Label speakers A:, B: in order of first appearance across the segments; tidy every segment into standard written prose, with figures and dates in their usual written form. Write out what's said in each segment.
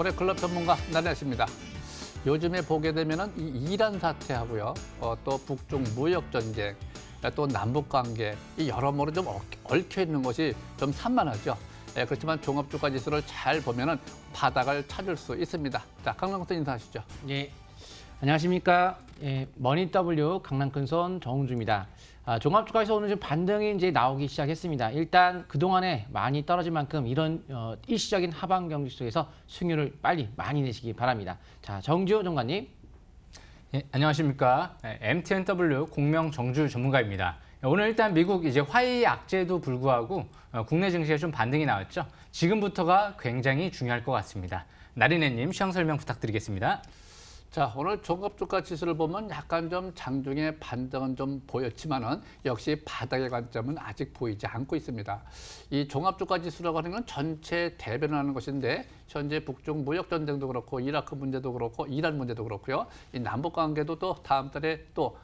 A: 고래클럽 전문가 나래아씨입니다. 요즘에 보게 되면은 이 이란 사태하고요, 또 북중 무역 전쟁, 또 남북 관계 이 여러모로 좀 얽혀 있는 것이 좀 산만하죠. 그렇지만 종합주가 지수를 잘 보면은 바닥을 찾을 수 있습니다. 자, 강남큰 인사하시죠.
B: 예, 안녕하십니까. 머니W 강남큰손 정은주입니다. 종합주가에서 오늘 좀 반등이 이제 나오기 시작했습니다. 일단 그동안에 많이 떨어진 만큼 이런 일시적인 하방 경기 속에서 수익률을 빨리 많이 내시기 바랍니다. 자, 정주 정관님.
C: 예, 안녕하십니까. MTNW 공명 정주 전문가입니다. 오늘 일단 미국 이제 화해 악재도 불구하고 국내 증시에 좀 반등이 나왔죠. 지금부터가 굉장히 중요할 것 같습니다. 나린애님 시황 설명 부탁드리겠습니다.
A: 자, 오늘 종합주가 지수를 보면 약간 좀 장중에 반등은 좀 보였지만은 역시 바닥의 관점은 아직 보이지 않고 있습니다. 이 종합주가 지수라고 하는 건 전체 대변을 하는 것인데 현재 북중 무역 전쟁도 그렇고 이라크 문제도 그렇고 이란 문제도 그렇고요. 이 남북 관계도 또 다음 달에 또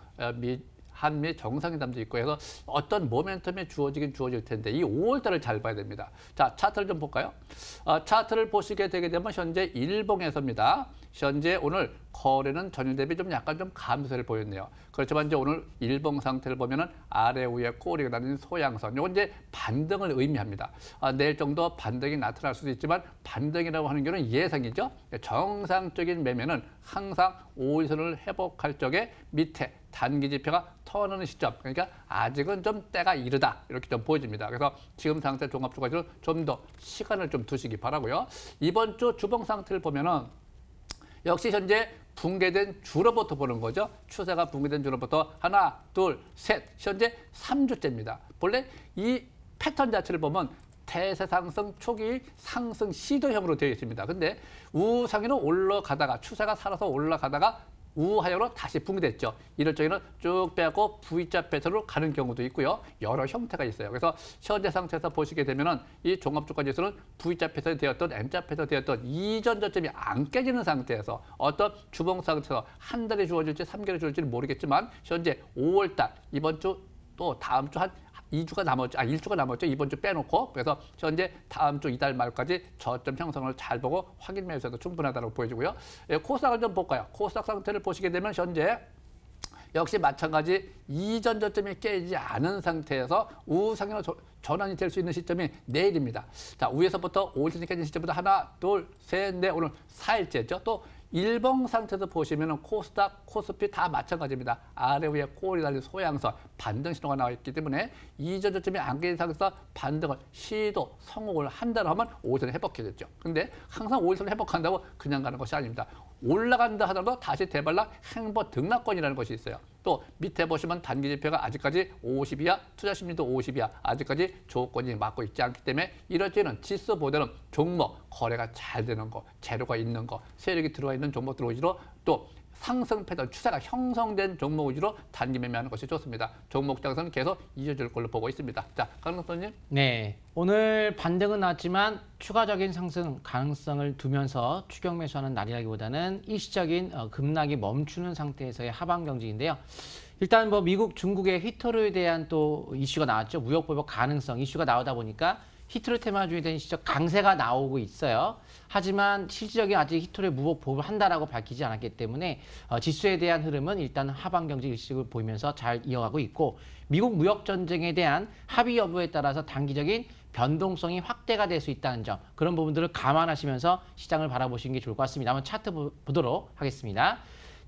A: 한미 정상회담도 있고 해서 어떤 모멘텀이 주어질 텐데 이 5월 달을 잘 봐야 됩니다. 자, 차트를 좀 볼까요? 차트를 보시게 되게 되면 현재 일봉에서입니다. 현재 오늘 거래는 전일 대비 좀 약간 좀 감소세를 보였네요. 그렇지만 이제 오늘 일봉 상태를 보면은 아래 위에 꼬리가 나는 소양선. 요건 이제 반등을 의미합니다. 내일 정도 반등이 나타날 수도 있지만 반등이라고 하는 경우는 예상이죠. 정상적인 매매는 항상 5일선을 회복할 적에 밑에 단기 지표가 턴하는 시점. 그러니까 아직은 좀 때가 이르다. 이렇게 좀 보여집니다. 그래서 지금 상태 종합주가지수 좀 더 시간을 좀 두시기 바라고요. 이번 주 주봉 상태를 보면은 역시 현재 붕괴된 주로부터 보는 거죠. 추세가 붕괴된 주로부터 하나, 둘, 셋. 현재 3주째입니다. 본래 이 패턴 자체를 보면 대세 상승 초기 상승 시도형으로 되어 있습니다. 근데 우상위로 올라가다가 추세가 살아서 올라가다가 우하향으로 다시 붕괴됐죠. 이럴 적에는 쭉 빼고 V자 패턴으로 가는 경우도 있고요. 여러 형태가 있어요. 그래서 현재 상태에서 보시게 되면은 이 종합주가 지수는 V자 패턴이 되었던 M자 패턴이 되었던 이전 저점이 안 깨지는 상태에서 어떤 주봉 상태에서 한 달이 주어질지 3개월이 주어질지는 모르겠지만 현재 5월달 이번 주 또 다음 주 한 2주가 남았죠. 1주가 남았죠. 이번 주 빼놓고. 그래서 현재 다음 주 이달 말까지 저점 형성을 잘 보고 확인 매수해도 충분하다고 보여지고요. 코스닥을 좀 볼까요? 코스닥 상태를 보시게 되면 현재 역시 마찬가지 이전 저점이 깨지지 않은 상태에서 우상향으로 전환이 될 수 있는 시점이 내일입니다. 자, 위에서부터 5일선이 깨진 시점부터 하나, 둘, 셋, 넷, 오늘 4일째죠. 또 일봉 상태에서 보시면 코스닥, 코스피 다 마찬가지입니다. 아래 위에 꼬리 달린 소양선, 반등 신호가 나와 있기 때문에 이전 저점이 안 깨진 상태에서 반등을 시도, 성공을 한다고 하면 5일선 회복해졌죠. 근데 항상 5일선 회복한다고 그냥 가는 것이 아닙니다. 올라간다 하더라도 다시 되발라 행보 등락권이라는 것이 있어요. 또 밑에 보시면 단기 지표가 아직까지 50이야, 투자 심리도 50이야. 아직까지 조건이 맞고 있지 않기 때문에 이럴 때는 지수보다는 종목, 거래가 잘 되는 거, 재료가 있는 거, 세력이 들어와 있는 종목들 위주로 또 상승 패턴, 추세가 형성된 종목 위주로 단기 매매하는 것이 좋습니다. 종목 장세는 계속 이어질 걸로 보고 있습니다. 자, 강릉선님.
B: 네, 오늘 반등은 나왔지만 추가적인 상승 가능성을 두면서 추격 매수하는 날이라기보다는 일시적인 급락이 멈추는 상태에서의 하방 경직인데요. 일단 뭐 미국, 중국의 히토류에 대한 또 이슈가 나왔죠. 무역 보복 가능성 이슈가 나오다 보니까 히토류 테마주에 대한 시적 강세가 나오고 있어요. 하지만 실질적인 아직 히토류 무역 보복을 한다라고 밝히지 않았기 때문에 지수에 대한 흐름은 일단 하방 경직 일식을 보이면서 잘 이어가고 있고 미국 무역 전쟁에 대한 합의 여부에 따라서 단기적인 변동성이 확대가 될 수 있다는 점 그런 부분들을 감안하시면서 시장을 바라보시는 게 좋을 것 같습니다. 한번 차트 보도록 하겠습니다.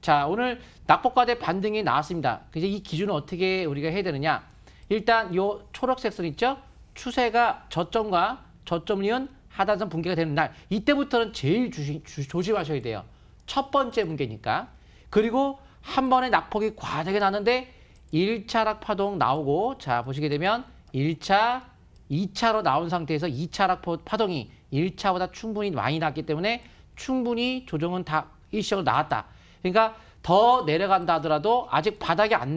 B: 자, 오늘 낙폭과대 반등이 나왔습니다. 그래서 이 기준은 어떻게 우리가 해야 되느냐? 일단 이 초록색 선 있죠? 추세가 저점과 저점 이은 하단선 붕괴가 되는 날 이때부터는 제일 조심하셔야 돼요. 첫 번째 붕괴니까. 그리고 한 번에 낙폭이 과하게 나는데 1차락 파동 나오고 자 보시게 되면 1차, 2차로 나온 상태에서 2차 파동이 1차보다 충분히 많이 났기 때문에 충분히 조정은 다 일시적으로 나왔다. 그러니까 더 내려간다 하더라도 아직 바닥이 안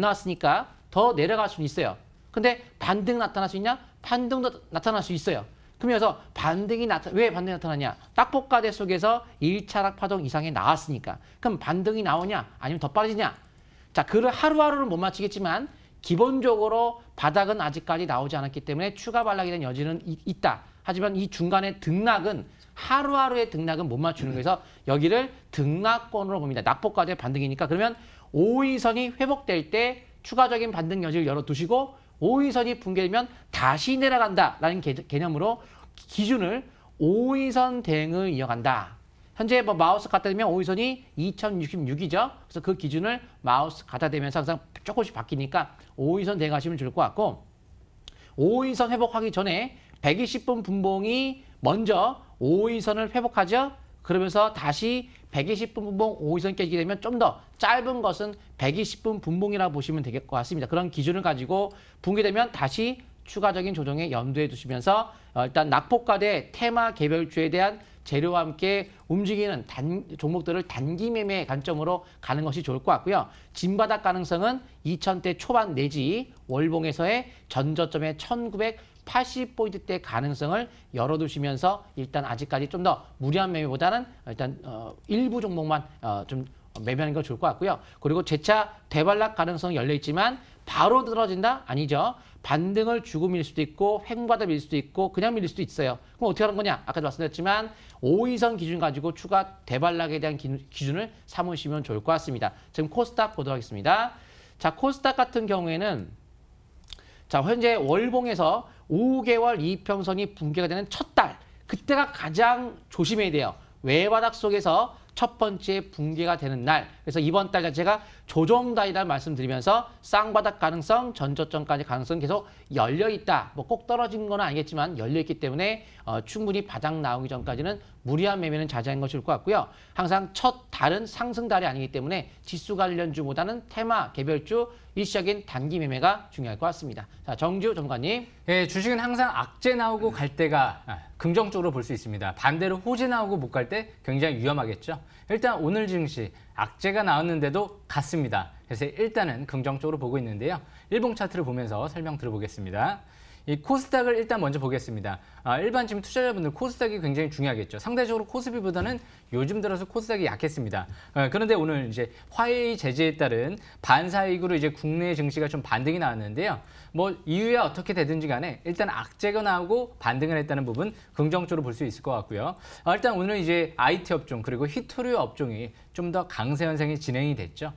B: 나왔으니까 더 내려갈 수는 있어요. 근데 반등 나타날 수 있냐? 반등도 나타날 수 있어요. 그러면서 왜 반등이 나타나냐? 낙폭과대 속에서 1차락 파동 이상이 나왔으니까. 그럼 반등이 나오냐? 아니면 더 빠지냐? 자, 그를 하루하루는 못 맞추겠지만 기본적으로 바닥은 아직까지 나오지 않았기 때문에 추가 반락에 대한 여지는 있다. 하지만 이 중간에 등락은 하루하루의 등락은 못 맞추는 거여서 여기를 등락권으로 봅니다. 낙폭과대 반등이니까 그러면 5위선이 회복될 때 추가적인 반등 여지를 열어두시고 5위선이 붕괴되면 다시 내려간다라는 개념으로 기준을 5위선 대응을 이어간다. 현재 뭐 마우스 갖다 대면 5위선이 2066이죠. 그래서 그 기준을 마우스 갖다 대면서 항상 조금씩 바뀌니까 5위선 대응하시면 좋을 것 같고 5위선 회복하기 전에 120분 분봉이 먼저 5위선을 회복하죠. 그러면서 다시 120분 분봉 5위선 깨지게 되면 좀 더 짧은 것은 120분 분봉이라고 보시면 될 것 같습니다. 그런 기준을 가지고 붕괴되면 다시 추가적인 조정에 염두에 두시면서 일단 낙폭과대 테마 개별주에 대한 재료와 함께 움직이는 종목들을 단기 매매 관점으로 가는 것이 좋을 것 같고요. 진바닥 가능성은 2000대 초반 내지 월봉에서의 전저점의 1980포인트대 가능성을 열어두시면서 일단 아직까지 좀 더 무리한 매매보다는 일단 일부 종목만 좀 매매하는 거 좋을 것 같고요. 그리고 재차 되발락 가능성이 열려있지만 바로 떨어진다? 아니죠. 반등을 주고 밀 수도 있고 횡보하다 밀 수도 있고 그냥 밀릴 수도 있어요. 그럼 어떻게 하는 거냐? 아까도 말씀드렸지만 5위선 기준 가지고 추가 대발락에 대한 기준을 삼으시면 좋을 것 같습니다. 지금 코스닥 보도록 하겠습니다. 자, 코스닥 같은 경우에는 자, 현재 월봉에서 5개월 이평선이 붕괴가 되는 첫 달, 그때가 가장 조심해야 돼요. 외바닥 속에서 첫 번째 붕괴가 되는 날. 그래서 이번 달 자체가 조정달이라는 말씀드리면서 쌍바닥 가능성, 전저점까지 가능성 계속 열려있다. 뭐 꼭 떨어진 건 아니겠지만 열려있기 때문에 충분히 바닥 나오기 전까지는 무리한 매매는 자제하는 것이 좋을 것 같고요. 항상 첫 달은 상승달이 아니기 때문에 지수 관련주보다는 테마, 개별주, 일시적인 단기 매매가 중요할 것 같습니다. 자, 정주 전문가님.
C: 예, 주식은 항상 악재 나오고 갈 때가 긍정적으로 볼 수 있습니다. 반대로 호재 나오고 못 갈 때 굉장히 위험하겠죠. 일단 오늘 증시 악재가 나왔는데도 갔습니다. 그래서 일단은 긍정적으로 보고 있는데요. 일봉 차트를 보면서 설명 들어보겠습니다. 이 코스닥을 일단 먼저 보겠습니다. 일반 지금 투자자분들 코스닥이 굉장히 중요하겠죠. 상대적으로 코스피보다는 요즘 들어서 코스닥이 약했습니다. 그런데 오늘 이제 화웨이 제재에 따른 반사이익으로 이제 국내 증시가 좀 반등이 나왔는데요. 뭐 이유에 어떻게 되든지 간에 일단 악재가 나오고 반등을 했다는 부분 긍정적으로 볼 수 있을 것 같고요. 일단 오늘 이제 IT 업종 그리고 히토류 업종이 좀 더 강세 현상이 진행이 됐죠.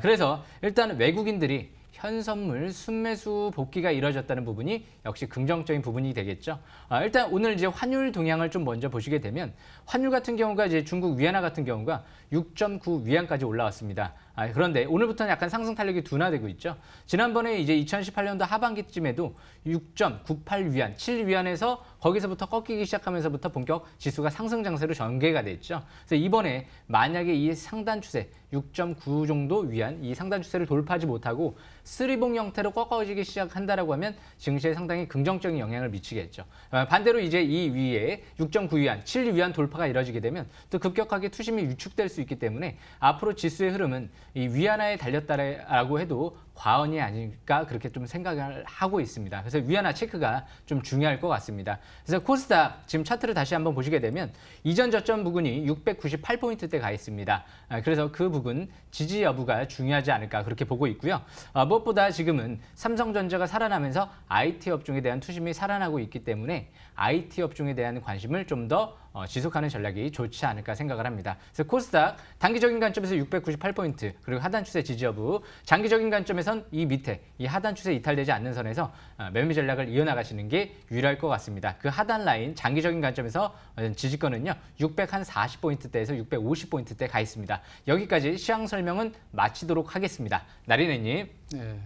C: 그래서 일단 외국인들이 현선물 순매수 복귀가 이뤄졌다는 부분이 역시 긍정적인 부분이 되겠죠. 일단 오늘 이제 환율 동향을 좀 먼저 보시게 되면 환율 같은 경우가 이제 중국 위안화 같은 경우가 6.9 위안까지 올라왔습니다. 그런데 오늘부터는 약간 상승 탄력이 둔화되고 있죠. 지난번에 이제 2018년도 하반기쯤에도 6.98 위안, 7 위안에서 거기서부터 꺾이기 시작하면서부터 본격 지수가 상승 장세로 전개가 됐죠. 그래서 이번에 만약에 이 상단 추세 6.9 정도 위안 이 상단 추세를 돌파하지 못하고 쓰리봉 형태로 꺾어지기 시작한다라고 하면 증시에 상당히 긍정적인 영향을 미치겠죠. 반대로 이제 이 위에 6.9 위안, 7 위안 돌파가 이뤄지게 되면 또 급격하게 투심이 위축될 수 있기 때문에 앞으로 지수의 흐름은 이 위안화에 달렸다라고 해도 과언이 아닐까 그렇게 좀 생각을 하고 있습니다. 그래서 위안화 체크가 좀 중요할 것 같습니다. 그래서 코스닥 지금 차트를 다시 한번 보시게 되면 이전 저점 부근이 698포인트대 가 있습니다. 그래서 그 부근 지지 여부가 중요하지 않을까 그렇게 보고 있고요. 무엇보다 지금은 삼성전자가 살아나면서 IT 업종에 대한 투심이 살아나고 있기 때문에 IT 업종에 대한 관심을 좀 더 지속하는 전략이 좋지 않을까 생각을 합니다. 그래서 코스닥 단기적인 관점에서 698포인트 그리고 하단 추세 지지 여부, 장기적인 관점에선 이 밑에 이 하단 추세 이탈되지 않는 선에서 매매 전략을 이어나가시는 게 유리할 것 같습니다. 그 하단 라인 장기적인 관점에서 지지권은요 640포인트대에서 650포인트대 가 있습니다. 여기까지 시황 설명은 마치도록 하겠습니다. 나리네님.
A: 네.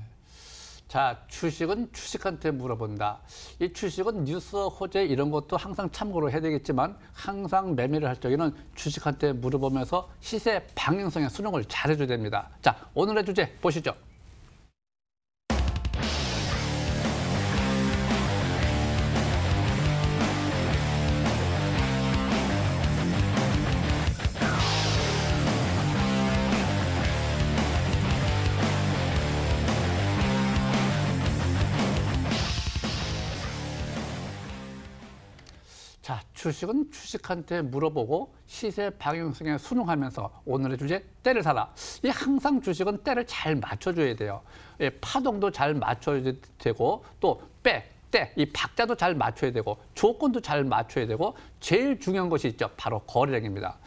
A: 자, 주식은 주식한테 물어본다. 이 주식은 뉴스, 호재 이런 것도 항상 참고로 해야 되겠지만 항상 매매를 할 적에는 주식한테 물어보면서 시세 방향성의 수능을 잘해줘야 됩니다. 자, 오늘의 주제 보시죠. 자, 주식은 주식한테 물어보고 시세 방향성에 순응하면서 오늘의 주제 때를 사라. 이 항상 주식은 때를 잘 맞춰줘야 돼요. 예, 파동도 잘 맞춰야 되고 또 때 이 박자도 잘 맞춰야 되고 조건도 잘 맞춰야 되고 제일 중요한 것이 있죠. 바로 거래량입니다.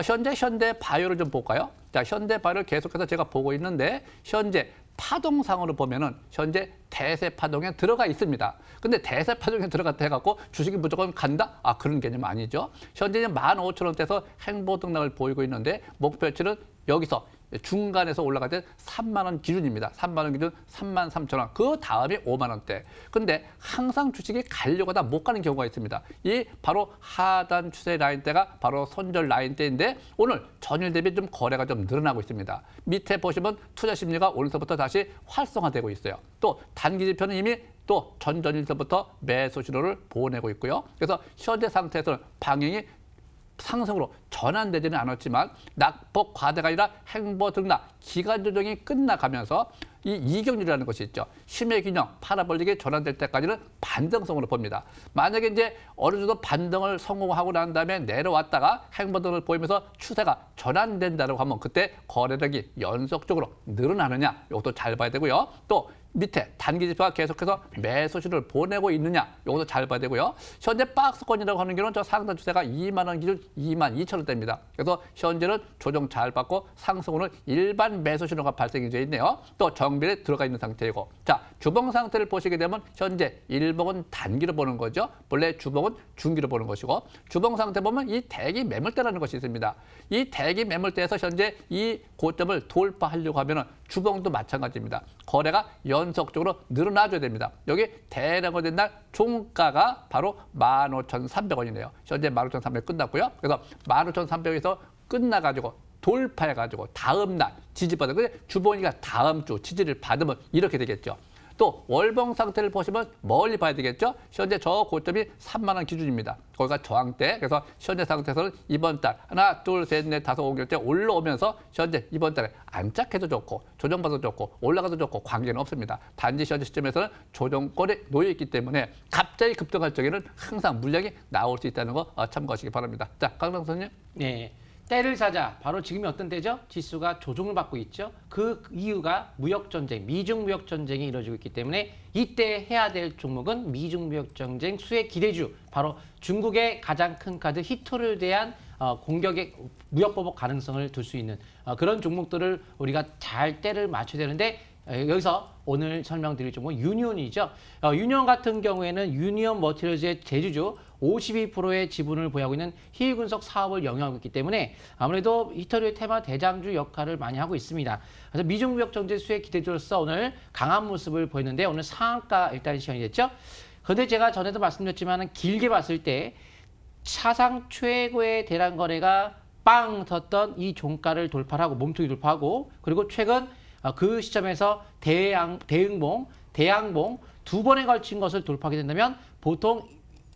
A: 현재 현대바이오를 좀 볼까요? 자, 현대바이오를 계속해서 제가 보고 있는데 현재 파동상으로 보면은 현재 대세 파동에 들어가 있습니다. 근데 대세 파동에 들어갔다 해갖고 주식이 무조건 간다? 그런 개념 아니죠. 현재 15,000원대에서 행보 등락을 보이고 있는데 목표치는 여기서 중간에서 올라갈 때 3만 원 기준입니다. 3만 원 기준 33,000원. 그 다음에 5만 원대. 근데 항상 주식이 가려고 하다 못 가는 경우가 있습니다. 이 바로 하단 추세 라인대가 바로 손절 라인대인데 오늘 전일 대비 좀 거래가 좀 늘어나고 있습니다. 밑에 보시면 투자 심리가 오늘서부터 다시 활성화되고 있어요. 또 단기 지표는 이미 또 전전일서부터 매수 신호를 보내고 있고요. 그래서 현재 상태에서는 방향이 상승으로 전환되지는 않았지만 낙폭 과대가 아니라 행보 등락 기간 조정이 끝나가면서 이 이격률이라는 것이 있죠. 힘의 균형, 파라볼릭이 전환될 때까지는 반등성으로 봅니다. 만약에 이제 어느 정도 반등을 성공하고 난 다음에 내려왔다가 행보 등을 보이면서 추세가 전환된다고 하면 그때 거래량이 연속적으로 늘어나느냐 이것도 잘 봐야 되고요. 또 밑에 단기 지표가 계속해서 매수 신호를 보내고 있느냐 이것도 잘 봐야 되고요. 현재 박스권이라고 하는 경우는 저 상단 추세가 2만 원 기준 22,000원대입니다. 그래서 현재는 조정 잘 받고 상승으로 일반 매수 신호가 발생이 되어 있네요. 또 정비에 들어가 있는 상태이고 자 주봉 상태를 보시게 되면 현재 일봉은 단기로 보는 거죠. 원래 주봉은 중기로 보는 것이고 주봉 상태 보면 이 대기 매물대라는 것이 있습니다. 이 대기 매물대에서 현재 이 고점을 돌파하려고 하면은 주봉도 마찬가지입니다. 거래가 연속적으로 늘어나줘야 됩니다. 여기 대량으로 된 날 종가가 바로 15,300원이네요. 현재 15,300원 끝났고요. 그래서 15,300원에서 끝나가지고 돌파해가지고 다음 날 지지받아. 근데 주봉이가 다음 주 지지를 받으면 이렇게 되겠죠. 또 월봉 상태를 보시면 멀리 봐야 되겠죠. 현재 저 고점이 3만 원 기준입니다. 거기가 저항대. 그래서 현재 상태에서는 이번 달 하나, 둘, 셋, 넷, 다섯, 5개월 때 올라오면서 현재 이번 달에 안착해도 좋고 조정받아도 좋고 올라가도 좋고 관계는 없습니다. 단지 현재 시점에서는 조정권에 놓여 있기 때문에 갑자기 급등할 적에는 항상 물량이 나올 수 있다는 거 참고하시기 바랍니다. 자, 강당 선생님.
B: 네. 때를 사자. 바로 지금이 어떤 때죠? 지수가 조정을 받고 있죠. 그 이유가 무역전쟁, 미중무역전쟁이 이루어지고 있기 때문에 이때 해야 될 종목은 미중무역전쟁 수혜 기대주. 바로 중국의 가장 큰 카드 히토를 대한 공격의 무역보복 가능성을 둘 수 있는 그런 종목들을 우리가 잘 때를 맞춰야 되는데 여기서 오늘 설명드릴 종목은 유니온이죠. 유니온 같은 경우에는 유니온 머티리얼즈의 제주주 52%의 지분을 보유하고 있는 희귀군속 사업을 영위하고 있기 때문에 아무래도 히토리의 테마 대장주 역할을 많이 하고 있습니다. 그래서 미중무역 정제 수혜 기대주로서 오늘 강한 모습을 보였는데 오늘 상한가 일단 시연이 됐죠. 그런데 제가 전에도 말씀드렸지만 길게 봤을 때 사상 최고의 대량 거래가 빵 텄던 이 종가를 돌파하고 몸통이 돌파하고 그리고 최근 그 시점에서 대응봉, 대양봉 두 번에 걸친 것을 돌파하게 된다면 보통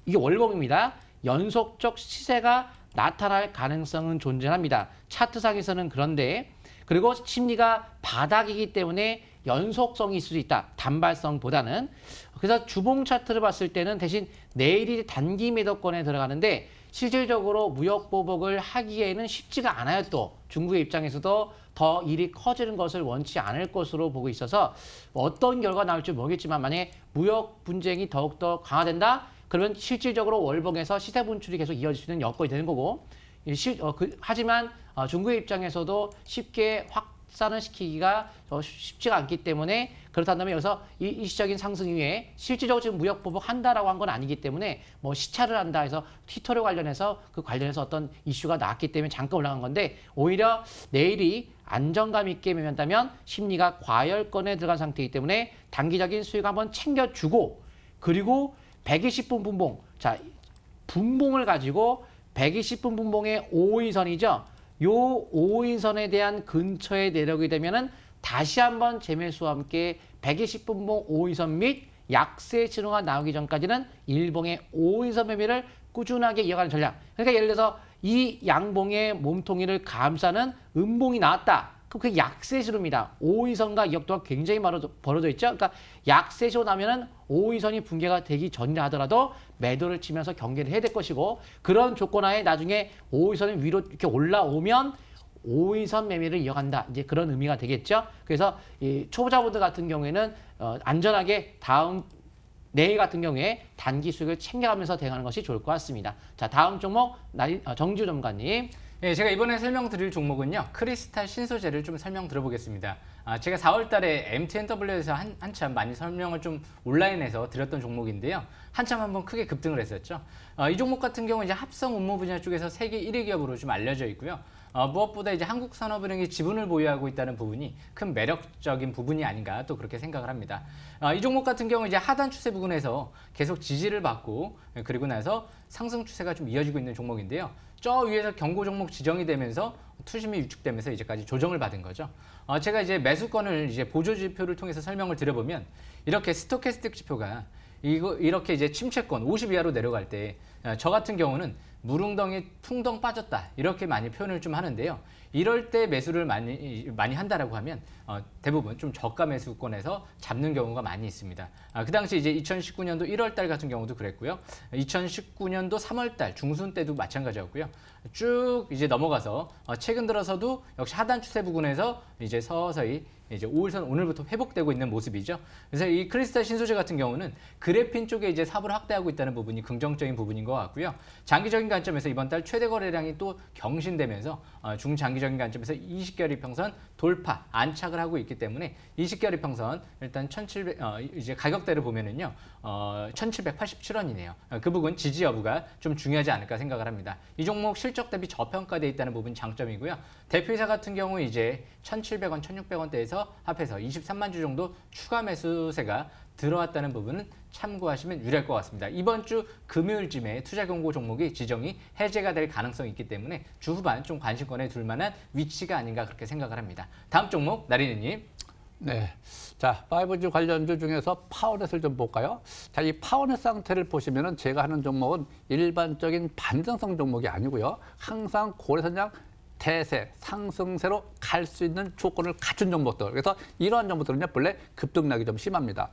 B: 이게 월봉입니다. 연속적 시세가 나타날 가능성은 존재합니다. 차트상에서는 그런데 그리고 심리가 바닥이기 때문에 연속성이 있을 수 있다. 단발성보다는. 그래서 주봉 차트를 봤을 때는 대신 내일이 단기 매도권에 들어가는데 실질적으로 무역 보복을 하기에는 쉽지가 않아요. 또 중국의 입장에서도 더 일이 커지는 것을 원치 않을 것으로 보고 있어서 어떤 결과가 나올지 모르겠지만 만약에 무역 분쟁이 더욱더 강화된다? 그러면 실질적으로 월봉에서 시세 분출이 계속 이어질 수 있는 여건이 되는 거고 하지만 중국의 입장에서도 쉽게 확산을 시키기가 쉽지가 않기 때문에 그렇다면 여기서 일시적인 상승 이후에 실질적으로 지금 무역 보복한다라고 한 건 아니기 때문에 뭐 시차를 한다 해서 히토리 관련해서 그 관련해서 어떤 이슈가 나왔기 때문에 잠깐 올라간 건데 오히려 내일이 안정감 있게 매매한다면 심리가 과열권에 들어간 상태이기 때문에 단기적인 수익 한번 챙겨주고 그리고 120분 분봉. 자, 분봉을 가지고 120분 분봉의 5인선이죠. 요 5인선에 대한 근처에 내려오게 되면은 다시 한번 재매수와 함께 120분 분봉 5인선 및 약세 신호가 나오기 전까지는 일봉의 5인선 매매를 꾸준하게 이어가는 전략. 그러니까 예를 들어서 이 양봉의 몸통이를 감싸는 음봉이 나왔다. 그럼 그게 약세 신호입니다. 5인선과 이격도가 굉장히 벌어져 있죠. 그러니까 약세 신호 나면은 5인선이 붕괴가 되기 전이라 하더라도 매도를 치면서 경계를 해야 될 것이고 그런 조건 하에 나중에 5인선이 위로 이렇게 올라오면 5인선 매매를 이어간다. 이제 그런 의미가 되겠죠. 그래서 이 초보자분들 같은 경우에는 안전하게 다음 내일 같은 경우에 단기 수익을 챙겨가면서 대응하는 것이 좋을 것 같습니다. 자, 다음 종목 정지우 전문가님.
C: 예, 제가 이번에 설명드릴 종목은요, 크리스탈 신소재를 좀 설명드려보겠습니다. 제가 4월 달에 MTNW에서 한참 많이 설명을 좀 온라인에서 드렸던 종목인데요. 한참 한번 크게 급등을 했었죠. 이 종목 같은 경우 이제 합성 운무 분야 쪽에서 세계 1위 기업으로 좀 알려져 있고요. 무엇보다 이제 한국산업은행이 지분을 보유하고 있다는 부분이 큰 매력적인 부분이 아닌가 또 그렇게 생각을 합니다. 이 종목 같은 경우 이제 하단 추세 부근에서 계속 지지를 받고 그리고 나서 상승 추세가 좀 이어지고 있는 종목인데요. 저 위에서 경고 종목 지정이 되면서 투심이 위축되면서 이제까지 조정을 받은 거죠. 제가 이제 매수권을 이제 보조 지표를 통해서 설명을 드려보면 이렇게 스토캐스틱 지표가 이렇게 이제 침체권 50 이하로 내려갈 때 저 같은 경우는 물웅덩이 풍덩 빠졌다 이렇게 많이 표현을 좀 하는데요. 이럴 때 매수를 많이 한다라고 하면 대부분 좀 저가 매수권에서 잡는 경우가 많이 있습니다. 그 당시 이제 2019년도 1월 달 같은 경우도 그랬고요. 2019년도 3월 달 중순 때도 마찬가지였고요. 쭉 이제 넘어가서 최근 들어서도 역시 하단 추세 부근에서 이제 서서히 이제 5일선 오늘부터 회복되고 있는 모습이죠. 그래서 이 크리스탈 신소재 같은 경우는 그래핀 쪽에 이제 사업을 확대하고 있다는 부분이 긍정적인 부분인 것 같고요. 장기적인 관점에서 이번 달 최대 거래량이 또 경신되면서 중장기적인 관점에서 20개월 이평선 돌파, 안착을 하고 있기 때문에 20개월 이평선 일단 1,700 이제 가격대를 보면은요. 1,787원이네요. 그 부분 지지 여부가 좀 중요하지 않을까 생각을 합니다. 이 종목 실적 대비 저평가되어 있다는 부분 장점이고요. 대표이사 같은 경우 이제 1,700원, 1,600원대에서 합해서 23만 주 정도 추가 매수세가 들어왔다는 부분은 참고하시면 유리할 것 같습니다. 이번 주 금요일쯤에 투자 경고 종목이 지정이 해제가 될 가능성이 있기 때문에 주 후반 좀 관심권에 둘 만한 위치가 아닌가 그렇게 생각을 합니다. 다음 종목 나리느님.
A: 네. 자, 5G 관련주 중에서 파워넷을 좀 볼까요? 자, 이 파워넷 상태를 보시면은 제가 하는 종목은 일반적인 반등성 종목이 아니고요. 항상 고래선장 대세, 상승세로 갈 수 있는 조건을 갖춘 종목들. 그래서 이러한 종목들은요, 본래 급등락이 좀 심합니다.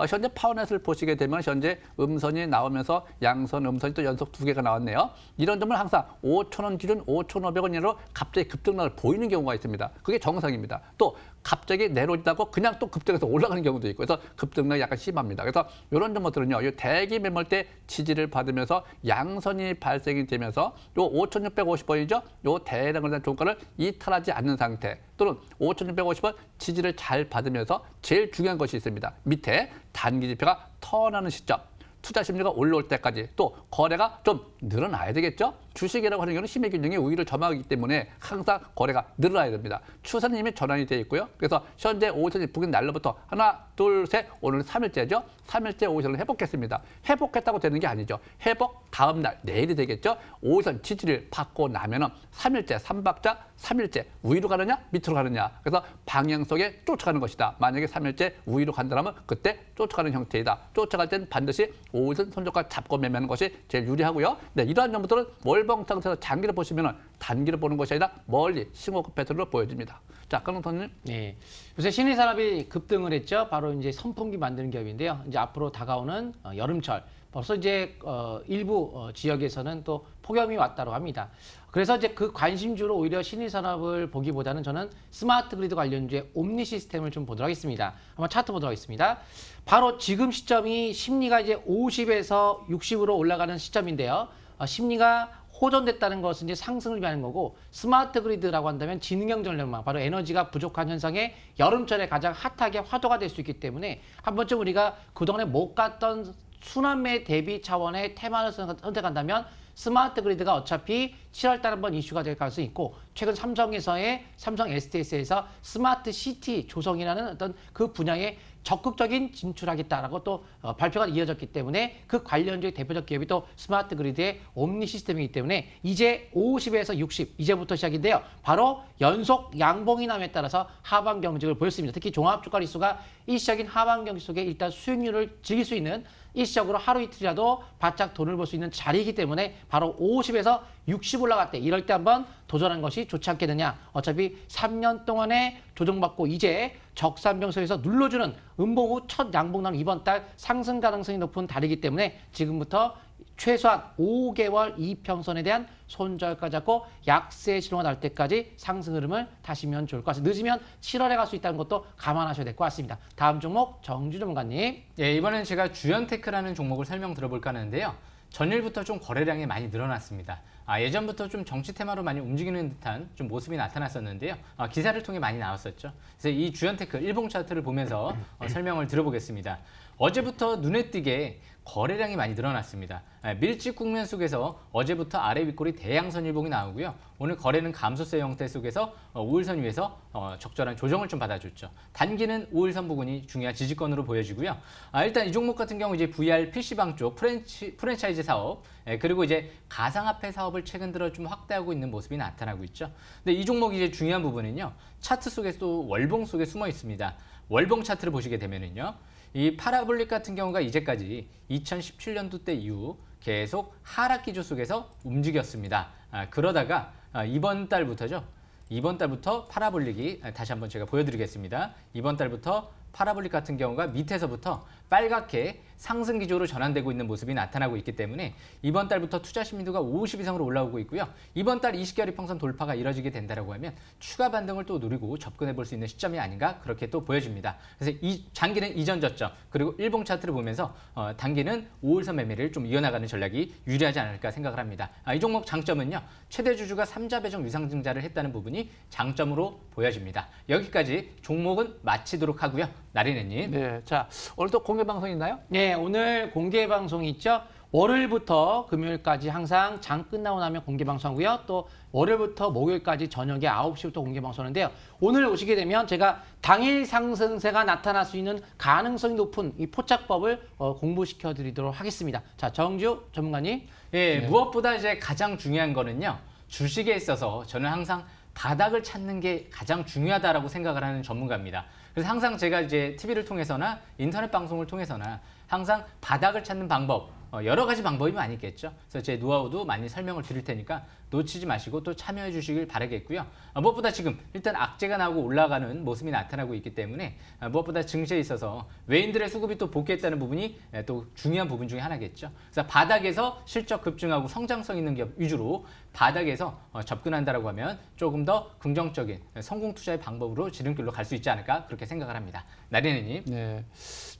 A: 현재 파워넷을 보시게 되면 현재 음선이 나오면서 양선, 음선이 또 연속 2개가 나왔네요. 이런 점은 항상 5,000원 기준 5,500원 이내로 갑자기 급등락을 보이는 경우가 있습니다. 그게 정상입니다. 또 갑자기 내려오다고 그냥 또 급등해서 올라가는 경우도 있고 그래서 급등락이 약간 심합니다. 그래서 이런 종목들은요, 이 대기 매물대 지지를 받으면서 양선이 발생이 되면서 요 5,650원이죠. 요 대량을 한 종가를 이탈하지 않는 상태 또는 5,650원 지지를 잘 받으면서 제일 중요한 것이 있습니다. 밑에 단기 지표가 턴하는 시점. 투자 심리가 올라올 때까지 또 거래가 좀 늘어나야 되겠죠. 주식이라고 하는 경우는 힘의 균형이 우위를 점하기 때문에 항상 거래가 늘어나야 됩니다. 추세는 이미 전환이 되어 있고요. 그래서 현재 5일선이 북인 날로부터 하나, 둘, 셋, 오늘 3일째죠. 3일째 5일선을 회복했습니다. 회복했다고 되는 게 아니죠. 회복 다음 날, 내일이 되겠죠. 5일선 지지를 받고 나면은 3일째, 3박자, 3일째 우위로 가느냐, 밑으로 가느냐. 그래서 방향 속에 쫓아가는 것이다. 만약에 3일째 우위로 간다면 그때 쫓아가는 형태이다. 쫓아갈 때는 반드시 5일선 손절가 잡고 매매하는 것이 제일 유리하고요. 네, 이러한 점들은 월봉 상태에서 장기를 보시면 단기를 보는 것이 아니라 멀리 싱호급 패턴으로 보여집니다. 자, 강동선님.
B: 네. 요새 신일산업이 급등을 했죠. 바로 이제 선풍기 만드는 기업인데요. 이제 앞으로 다가오는 여름철. 벌써 이제 일부 지역에서는 또 폭염이 왔다고 합니다. 그래서 이제 그 관심주로 오히려 신일산업을 보기보다는 저는 스마트 그리드 관련주의 옴니 시스템을 좀 보도록 하겠습니다. 한번 차트 보도록 하겠습니다. 바로 지금 시점이 심리가 이제 50에서 60으로 올라가는 시점인데요. 심리가 호전됐다는 것은 이제 상승을 의미하는 거고 스마트 그리드라고 한다면 지능형 전력망, 바로 에너지가 부족한 현상에 여름철에 가장 핫하게 화두가 될 수 있기 때문에 한 번쯤 우리가 그동안에 못 갔던 순환매 대비 차원의 테마를 선택한다면 스마트 그리드가 어차피 7월 달에 한번 이슈가 될 가능성이 있고 최근 삼성에서의 삼성 STS에서 스마트 시티 조성이라는 어떤 그 분야에 적극적인 진출하겠다라고 또 발표가 이어졌기 때문에 그 관련주의 대표적 기업이 또 스마트 그리드의 옴니 시스템이기 때문에 이제 50에서 60 이제부터 시작인데요. 바로 연속 양봉인함에 따라서 하방 경직을 보였습니다. 특히 종합주가지수가 일시적인 하방 경직 속에 일단 수익률을 즐길 수 있는 일시적으로 하루 이틀이라도 바짝 돈을 벌 수 있는 자리이기 때문에 바로 50에서 60 올라갈 때 이럴 때 한번 도전한 것이 좋지 않겠느냐. 어차피 3년 동안에 조정받고 이제 적산병석에서 눌러주는 음봉 후 첫 양봉 나는 이번 달 상승 가능성이 높은 달이기 때문에 지금부터 최소한 5개월 이평선에 대한 손절가 잡고 약세 신호가 날 때까지 상승 흐름을 타시면 좋을 것 같습니다. 늦으면 7월에 갈 수 있다는 것도 감안하셔야 될 것 같습니다. 다음 종목 정주 전문가님.
C: 예, 이번엔 제가 주연테크라는 종목을 설명 들어볼까 하는데요. 전일부터 좀 거래량이 많이 늘어났습니다. 예전부터 좀 정치 테마로 많이 움직이는 듯한 좀 모습이 나타났었는데요. 기사를 통해 많이 나왔었죠. 그래서 이 주연테크 일봉 차트를 보면서 설명을 들어보겠습니다. 어제부터 눈에 띄게 거래량이 많이 늘어났습니다. 밀집 국면 속에서 어제부터 아래 윗골이 대양선 일봉이 나오고요. 오늘 거래는 감소세 형태 속에서 5일선 위에서 적절한 조정을 좀 받아줬죠. 단기는 5일선 부근이 중요한 지지권으로 보여지고요. 일단 이 종목 같은 경우 이제 VR PC방 쪽 프랜차이즈 사업, 그리고 이제 가상화폐 사업을 최근 들어 좀 확대하고 있는 모습이 나타나고 있죠. 근데 이 종목이 이제 중요한 부분은요. 차트 속에 또 월봉 속에 숨어 있습니다. 월봉 차트를 보시게 되면은요. 이 파라볼릭 같은 경우가 이제까지 2017년도 때 이후 계속 하락 기조 속에서 움직였습니다. 그러다가 이번 달부터 파라볼릭이 다시 한번 제가 보여드리겠습니다. 이번 달부터 파라볼릭 같은 경우가 밑에서부터 빨갛게 상승 기조로 전환되고 있는 모습이 나타나고 있기 때문에 이번 달부터 투자 심리도가 50 이상으로 올라오고 있고요. 이번 달 20개월 이평선 돌파가 이뤄지게 된다고 하면 추가 반등을 또 노리고 접근해 볼 수 있는 시점이 아닌가 그렇게 또 보여집니다. 그래서 이 장기는 이전 저점 그리고 일봉 차트를 보면서 단기는 5일선 매매를 좀 이어나가는 전략이 유리하지 않을까 생각을 합니다. 이 종목 장점은요. 최대 주주가 3자 배정 유상 증자를 했다는 부분이 장점으로 보여집니다. 여기까지 종목은 마치도록 하고요. 나리네님.
A: 네, 자 오늘도 공개 방송 있나요?
B: 네, 오늘 공개 방송이 있죠. 월요일부터 금요일까지 항상 장 끝나고 나면 공개 방송하고요. 또 월요일부터 목요일까지 저녁에 9시부터 공개 방송하는데요. 오늘 오시게 되면 제가 당일 상승세가 나타날 수 있는 가능성이 높은 이 포착법을 공부시켜 드리도록 하겠습니다. 자, 정주 전문가님.
C: 예, 무엇보다 이제 가장 중요한 거는요. 주식에 있어서 저는 항상 바닥을 찾는 게 가장 중요하다라고 생각을 하는 전문가입니다. 그래서 항상 제가 이제 TV를 통해서나 인터넷 방송을 통해서나 항상 바닥을 찾는 방법, 여러 가지 방법이 많이 있겠죠. 그래서 제 노하우도 많이 설명을 드릴 테니까 놓치지 마시고 또 참여해 주시길 바라겠고요. 무엇보다 지금 일단 악재가 나오고 올라가는 모습이 나타나고 있기 때문에 무엇보다 증시에 있어서 외인들의 수급이 또 복귀했다는 부분이 또 중요한 부분 중에 하나겠죠. 그래서 바닥에서 실적 급증하고 성장성 있는 기업 위주로 바닥에서 접근한다라고 하면 조금 더 긍정적인 성공 투자의 방법으로 지름길로 갈 수 있지 않을까 그렇게 생각을 합니다. 나리네님.
A: 네.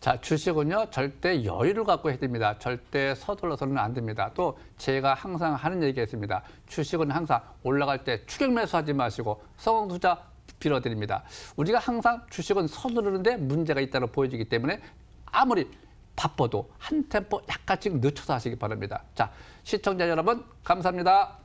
A: 자, 주식은요, 절대 여유를 갖고 해야 됩니다. 절대 서둘러서는 안 됩니다. 또 제가 항상 하는 얘기가 있습니다. 주식은 항상 올라갈 때 추격 매수하지 마시고 성공 투자 빌어드립니다. 우리가 항상 주식은 서두르는데 문제가 있다고 보여지기 때문에 아무리 바빠도 한 템포 약간씩 늦춰서 하시기 바랍니다. 자, 시청자 여러분, 감사합니다.